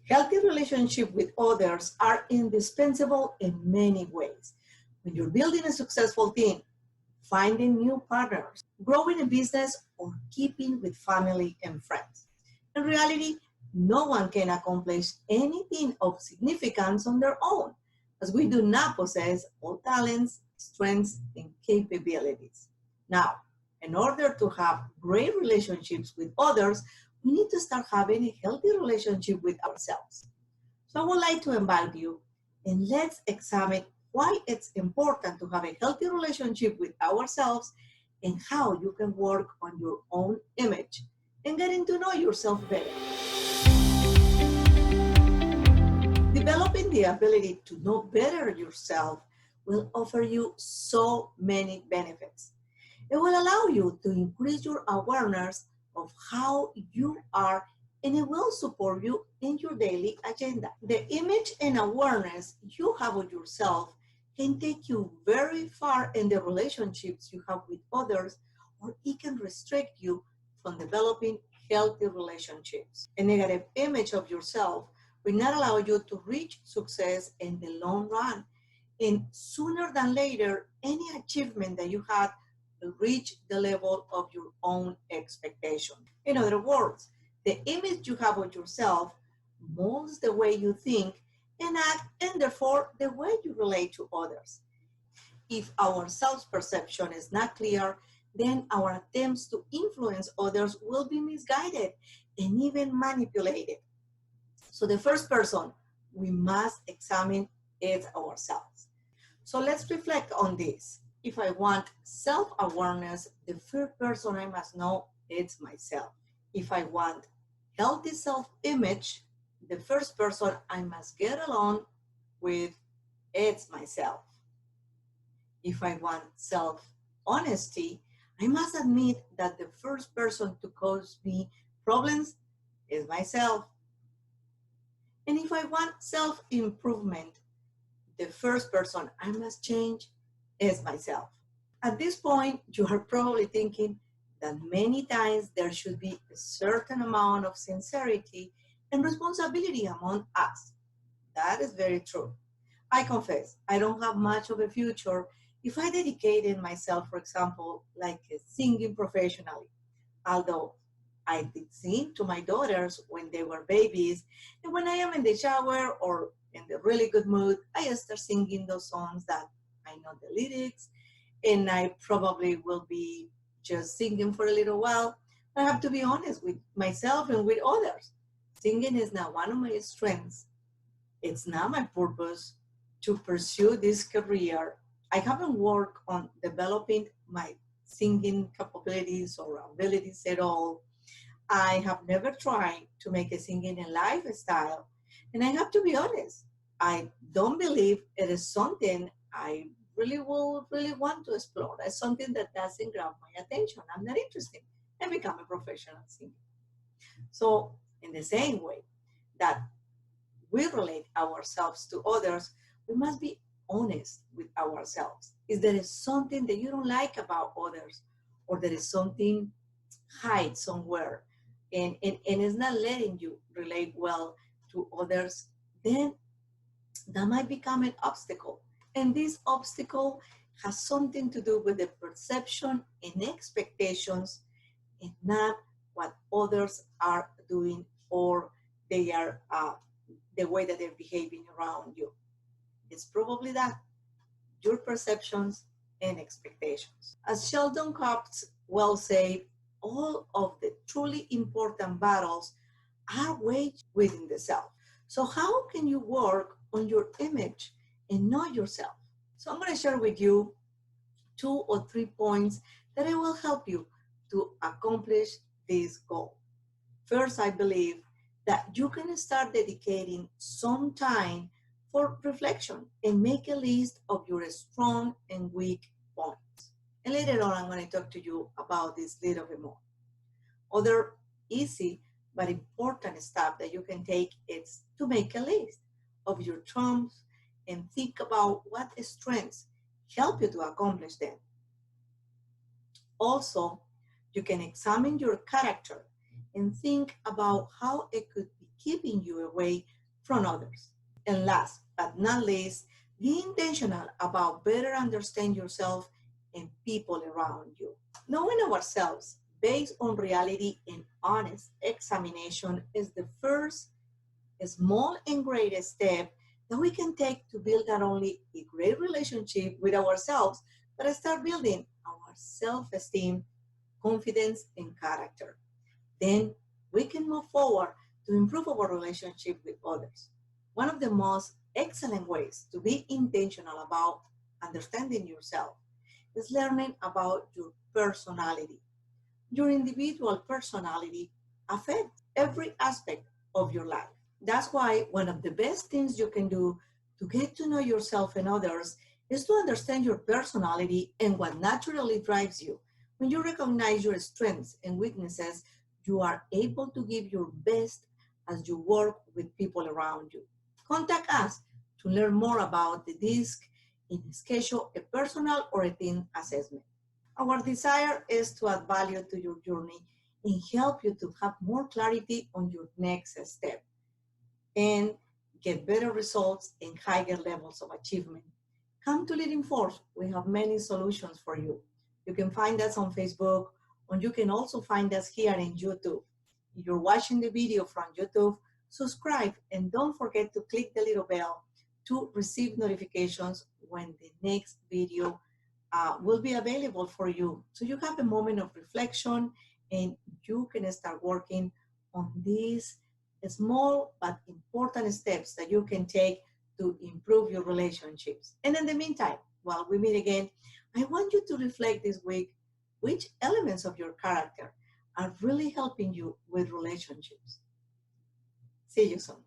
Healthy relationships with others are indispensable in many ways. When you're building a successful team, finding new partners, growing a business, or keeping with family and friends. In reality, no one can accomplish anything of significance on their own, as we do not possess all talents, strengths, and capabilities. Now, in order to have great relationships with others, we need to start having a healthy relationship with ourselves. So I would like to invite you and let's examine why it's important to have a healthy relationship with ourselves and how you can work on your own image and getting to know yourself better. Developing the ability to know better yourself will offer you so many benefits. It will allow you to increase your awareness of how you are, and it will support you in your daily agenda. The image and awareness you have of yourself can take you very far in the relationships you have with others, or it can restrict you from developing healthy relationships. A negative image of yourself will not allow you to reach success in the long run. And sooner than later, any achievement that you had will reach the level of your own expectation. In other words, the image you have of yourself molds the way you think and act, and therefore the way you relate to others. If our self-perception is not clear, then our attempts to influence others will be misguided and even manipulated. So the first person we must examine is ourselves. So let's reflect on this. If I want self-awareness, the first person I must know is myself. If I want healthy self-image, the first person I must get along with is myself. If I want self-honesty, I must admit that the first person to cause me problems is myself. And if I want self-improvement, the first person I must change is myself. At this point, you are probably thinking that many times there should be a certain amount of sincerity and responsibility among us. That is very true. I confess, I don't have much of a future if I dedicated myself, for example, like singing professionally. Although I did sing to my daughters when they were babies, and when I am in the shower or in the really good mood, I start singing those songs that I know the lyrics, and I probably will be just singing for a little while. I have to be honest with myself and with others. Singing is not one of my strengths. It's not my purpose to pursue this career. I haven't worked on developing my singing capabilities or abilities at all. I have never tried to make a singing a lifestyle. And I have to be honest, I don't believe it is something I really want to explore. It's something that doesn't grab my attention. I'm not interested in becoming a professional singer. So in the same way that we relate ourselves to others, we must be honest with ourselves. If there is something that you don't like about others, or there is something hide somewhere, and it's not letting you relate well to others, then that might become an obstacle. And this obstacle has something to do with the perception and expectations and not what others are doing or they are the way that they're behaving around you. It's probably that, your perceptions and expectations. As Sheldon Cox well said, all of the truly important battles are waged within the self. So how can you work on your image and know yourself? So I'm going to share with you 2 or 3 points that it will help you to accomplish this goal. First, I believe that you can start dedicating some time for reflection and make a list of your strong and weak points. And later on, I'm going to talk to you about this a little bit more. Other easy but important step that you can take is to make a list of your trumps and think about what strengths help you to accomplish them. Also, you can examine your character and think about how it could be keeping you away from others. And last but not least, be intentional about better understand yourself and people around you. Knowing ourselves based on reality and honest examination is the first small and great step that we can take to build not only a great relationship with ourselves, but start building our self-esteem, confidence, and character. Then we can move forward to improve our relationship with others. One of the most excellent ways to be intentional about understanding yourself is learning about your personality. Your individual personality affects every aspect of your life. That's why one of the best things you can do to get to know yourself and others is to understand your personality and what naturally drives you. When you recognize your strengths and weaknesses, you are able to give your best as you work with people around you. Contact us to learn more about the DISC and schedule a personal or a team assessment. Our desire is to add value to your journey and help you to have more clarity on your next step and get better results and higher levels of achievement. Come to Leading Force. We have many solutions for you. You can find us on Facebook, or you can also find us here in YouTube. If you're watching the video from YouTube, subscribe and don't forget to click the little bell to receive notifications when the next video will be available for you. So you have a moment of reflection and you can start working on these small but important steps that you can take to improve your relationships. And in the meantime, while we meet again, I want you to reflect this week which elements of your character are really helping you with relationships. See you soon.